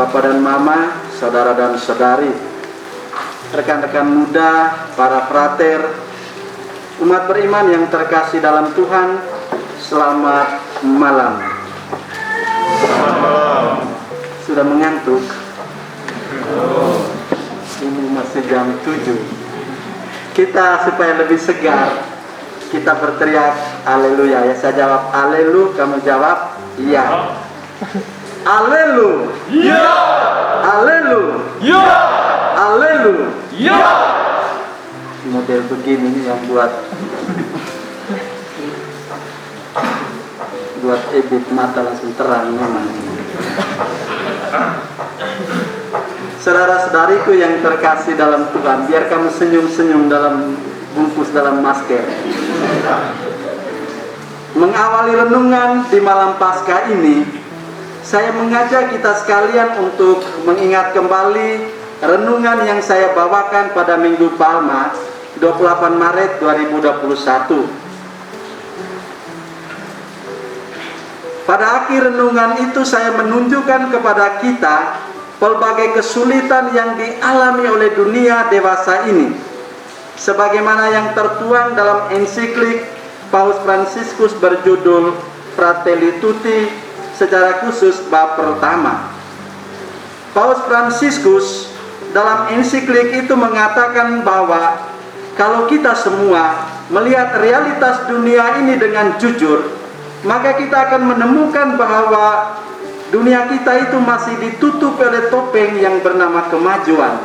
Bapak dan Mama, saudara dan saudari, rekan-rekan muda, para frater, umat beriman yang terkasih dalam Tuhan, selamat malam. Sudah mengantuk? Ini masih jam 7. Kita supaya lebih segar, kita berteriak haleluya. Ya, saya jawab alelu, kamu jawab iya. Alelu. Ya. Alelu. Ya. Alelu. Ya. Model begini yang buat ebit mata langsung terang memang. Saudara-saudariku yang terkasih dalam Tuhan, biar kamu senyum-senyum dalam bungkus dalam masker. Mengawali renungan di malam Paskah ini, saya mengajak kita sekalian untuk mengingat kembali renungan yang saya bawakan pada Minggu Palma 28 Maret 2021. Pada akhir renungan itu saya menunjukkan kepada kita pelbagai kesulitan yang dialami oleh dunia dewasa ini, sebagaimana yang tertuang dalam ensiklik Paus Fransiskus berjudul Fratelli Tutti, secara khusus bab pertama. Paus Fransiskus dalam ensiklik itu mengatakan bahwa kalau kita semua melihat realitas dunia ini dengan jujur, maka kita akan menemukan bahwa dunia kita itu masih ditutup oleh topeng yang bernama kemajuan.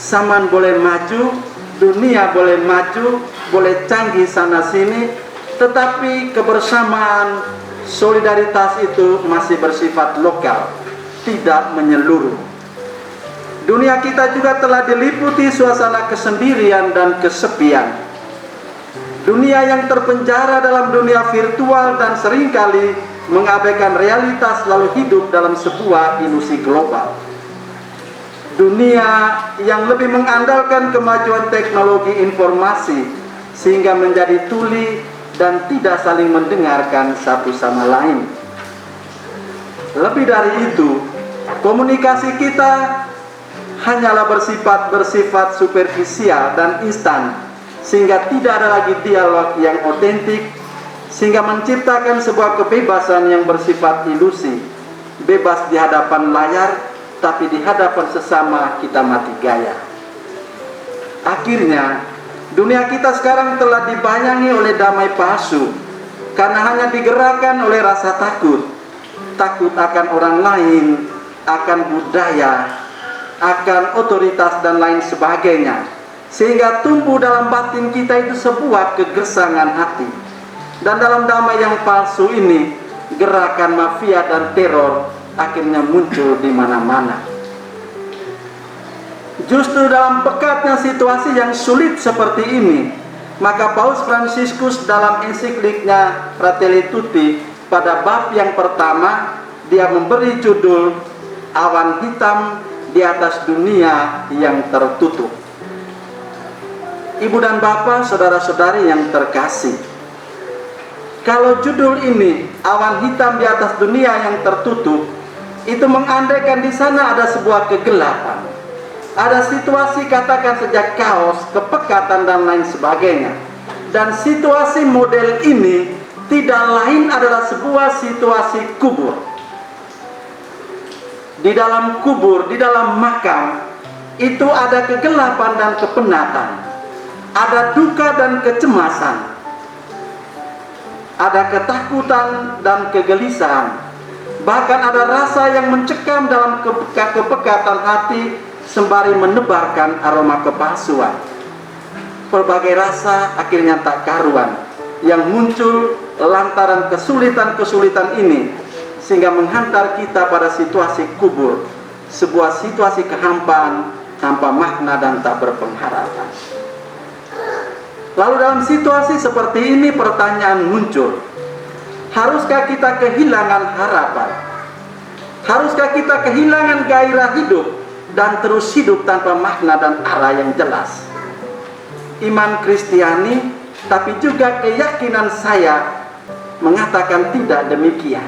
Zaman boleh maju, dunia boleh maju, boleh canggih sana sini, tetapi kebersamaan, solidaritas itu masih bersifat lokal, tidak menyeluruh. Dunia kita juga telah diliputi suasana kesendirian dan kesepian. Dunia yang terpenjara dalam dunia virtual dan seringkali mengabaikan realitas lalu hidup dalam sebuah ilusi global. Dunia yang lebih mengandalkan kemajuan teknologi informasi sehingga menjadi tuli dan tidak saling mendengarkan satu sama lain. Lebih dari itu, komunikasi kita hanyalah bersifat superficial dan instan, sehingga tidak ada lagi dialog yang otentik, sehingga menciptakan sebuah kebebasan yang bersifat ilusi. Bebas di hadapan layar, tapi di hadapan sesama kita mati gaya. Akhirnya, dunia kita sekarang telah dibayangi oleh damai palsu, karena hanya digerakkan oleh rasa takut. Takut akan orang lain, akan budaya, akan otoritas dan lain sebagainya, sehingga tumbuh dalam batin kita itu sebuah kegersangan hati. Dan dalam damai yang palsu ini, gerakan mafia dan teror akhirnya muncul di mana-mana. Justru dalam pekatnya situasi yang sulit seperti ini, maka Paus Fransiskus dalam ensikliknya Fratelli Tutti pada bab yang pertama, dia memberi judul Awan Hitam di Atas Dunia yang Tertutup. Ibu dan bapak, saudara-saudari yang terkasih, kalau judul ini Awan Hitam di Atas Dunia yang Tertutup, itu mengandaikan di sana ada sebuah kegelapan, ada situasi katakan sejak kaos, kepekatan dan lain sebagainya. Dan situasi model ini tidak lain adalah sebuah situasi kubur. Di dalam kubur, di dalam makam, itu ada kegelapan dan kepenatan, ada duka dan kecemasan, ada ketakutan dan kegelisahan, bahkan ada rasa yang mencekam dalam kepekatan hati sembari menebarkan aroma kepalsuan. Berbagai rasa akhirnya tak karuan yang muncul lantaran kesulitan-kesulitan ini, sehingga menghantar kita pada situasi kubur, sebuah situasi kehampaan, tanpa makna dan tak berpengharapan. Lalu dalam situasi seperti ini pertanyaan muncul, haruskah kita kehilangan harapan? Haruskah kita kehilangan gairah hidup dan terus hidup tanpa makna dan arah yang jelas? Iman Kristiani, tapi juga keyakinan saya mengatakan tidak demikian.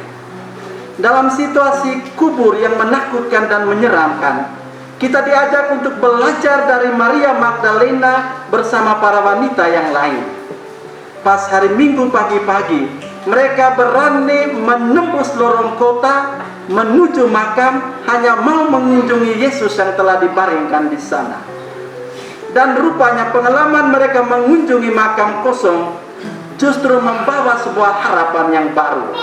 Dalam situasi kubur yang menakutkan dan menyeramkan, kita diajak untuk belajar dari Maria Magdalena bersama para wanita yang lain. Pas hari Minggu pagi-pagi, mereka berani menembus lorong kota menuju makam, hanya mau mengunjungi Yesus yang telah dibaringkan di sana. Dan rupanya pengalaman mereka mengunjungi makam kosong justru membawa sebuah harapan yang baru.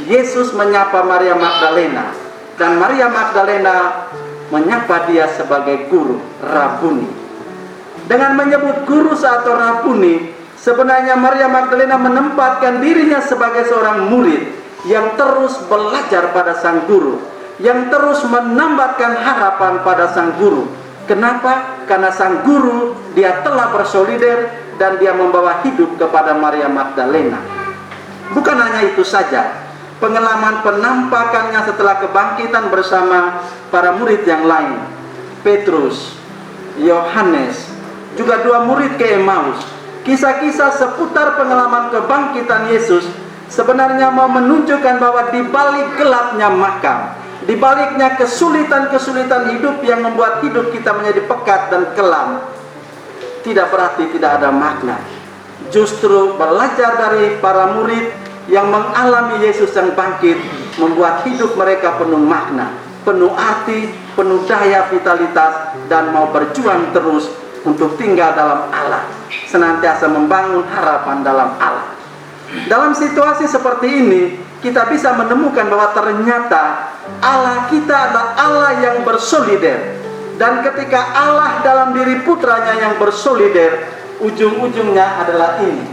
Yesus menyapa Maria Magdalena, dan Maria Magdalena menyapa dia sebagai guru, Rabuni. Dengan menyebut guru atau Rabuni, sebenarnya Maria Magdalena menempatkan dirinya sebagai seorang murid yang terus belajar pada sang guru, yang terus menambahkan harapan pada sang guru. Kenapa? Karena sang guru dia telah bersolider dan dia membawa hidup kepada Maria Magdalena. Bukan hanya itu saja, pengalaman penampakannya setelah kebangkitan bersama para murid yang lain, Petrus, Yohanes, juga 2 murid ke Emmaus. Kisah-kisah seputar pengalaman kebangkitan Yesus sebenarnya mau menunjukkan bahwa di balik gelapnya makam, di baliknya kesulitan-kesulitan hidup yang membuat hidup kita menjadi pekat dan kelam, tidak berarti tidak ada makna. Justru belajar dari para murid yang mengalami Yesus yang bangkit membuat hidup mereka penuh makna, penuh arti, penuh daya vitalitas, dan mau berjuang terus untuk tinggal dalam Allah, senantiasa membangun harapan dalam Allah. Dalam situasi seperti ini, kita bisa menemukan bahwa ternyata Allah kita adalah Allah yang bersolider. Dan ketika Allah dalam diri putranya yang bersolider, ujung-ujungnya adalah ini.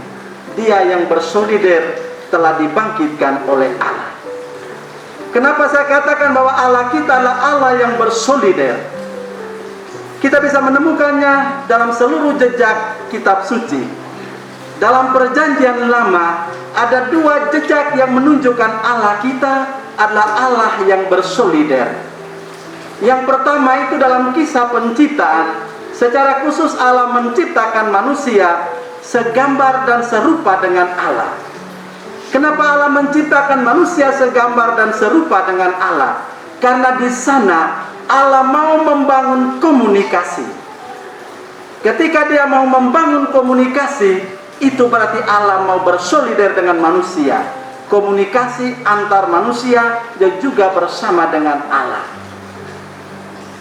Dia yang bersolider telah dibangkitkan oleh Allah. Kenapa saya katakan bahwa Allah kita adalah Allah yang bersolider? Kita bisa menemukannya dalam seluruh jejak kitab suci. Dalam perjanjian lama, ada 2 jejak yang menunjukkan Allah kita adalah Allah yang bersolider. Yang pertama itu dalam kisah penciptaan. Secara khusus Allah menciptakan manusia segambar dan serupa dengan Allah. Kenapa Allah menciptakan manusia segambar dan serupa dengan Allah? Karena di sana Allah mau membangun komunikasi. Ketika dia mau membangun komunikasi, itu berarti Allah mau bersolider dengan manusia. Komunikasi antar manusia dan juga bersama dengan Allah.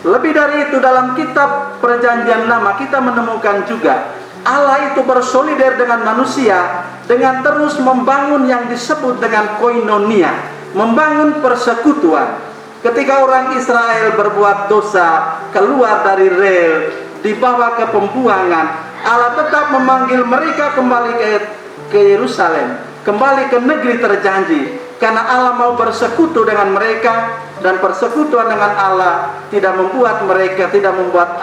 Lebih dari itu, dalam kitab perjanjian lama kita menemukan juga Allah itu bersolider dengan manusia dengan terus membangun yang disebut dengan koinonia, membangun persekutuan. Ketika orang Israel berbuat dosa, keluar dari rel, dibawa ke pembuangan, Allah tetap memanggil mereka kembali ke Yerusalem, kembali ke negeri terjanji, karena Allah mau bersekutu dengan mereka, dan persekutuan dengan Allah tidak membuat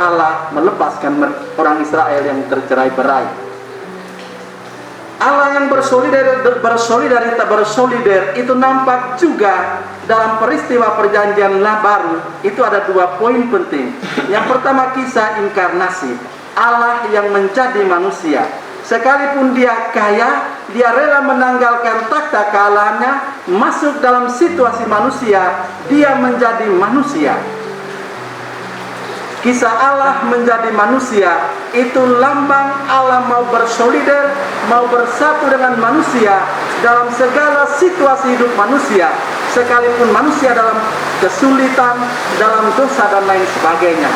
Allah melepaskan orang Israel yang tercerai-berai. Allah yang bersolider itu nampak juga dalam peristiwa perjanjian baru. Itu ada 2 poin penting. Yang pertama, kisah inkarnasi, Allah yang menjadi manusia. Sekalipun dia kaya, dia rela menanggalkan takhta kealahannya, masuk dalam situasi manusia, dia menjadi manusia. Kisah Allah menjadi manusia itu lambang Allah mau bersolider, mau bersatu dengan manusia dalam segala situasi hidup manusia, sekalipun manusia dalam kesulitan, dalam dosa dan lain sebagainya.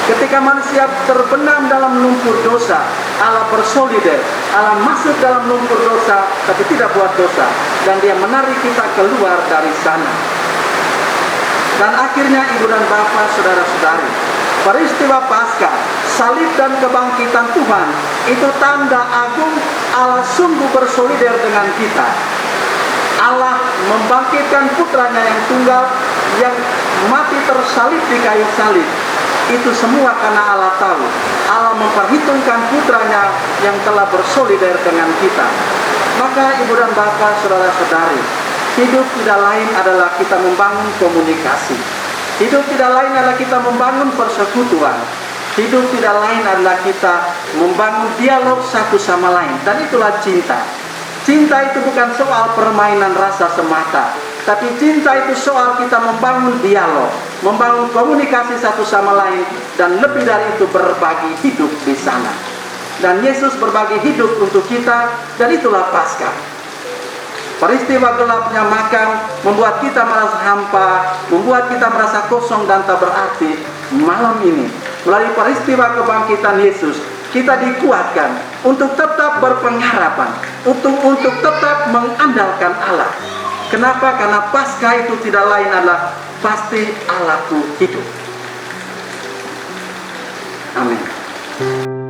Ketika manusia terbenam dalam lumpur dosa, Allah bersolider, Allah masuk dalam lumpur dosa tapi tidak buat dosa, dan dia menarik kita keluar dari sana. Dan akhirnya ibu dan bapak, saudara-saudari, peristiwa Paskah, salib dan kebangkitan Tuhan itu tanda agung Allah sungguh bersolider dengan kita. Allah membangkitkan putranya yang tunggal yang mati tersalib di kayu salib. Itu semua karena Allah tahu, Allah memperhitungkan putranya yang telah bersolider dengan kita. Maka ibu dan bapak, saudara-saudari, hidup tidak lain adalah kita membangun komunikasi. Hidup tidak lain adalah kita membangun persekutuan. Hidup tidak lain adalah kita membangun dialog satu sama lain. Dan itulah cinta. Cinta itu bukan soal permainan rasa semata, Tapi cinta itu soal kita membangun dialog, membangun komunikasi satu sama lain, dan lebih dari itu berbagi hidup di sana. Dan Yesus berbagi hidup untuk kita, dan itulah Paskah. Peristiwa gelapnya makam membuat kita merasa hampa, membuat kita merasa kosong dan tak berarti. Malam ini, melalui peristiwa kebangkitan Yesus, kita dikuatkan untuk tetap berpengharapan, untuk tetap mengandalkan Allah. Kenapa? Karena Paskah itu tidak lain adalah pasti Allahku hidup. Amin.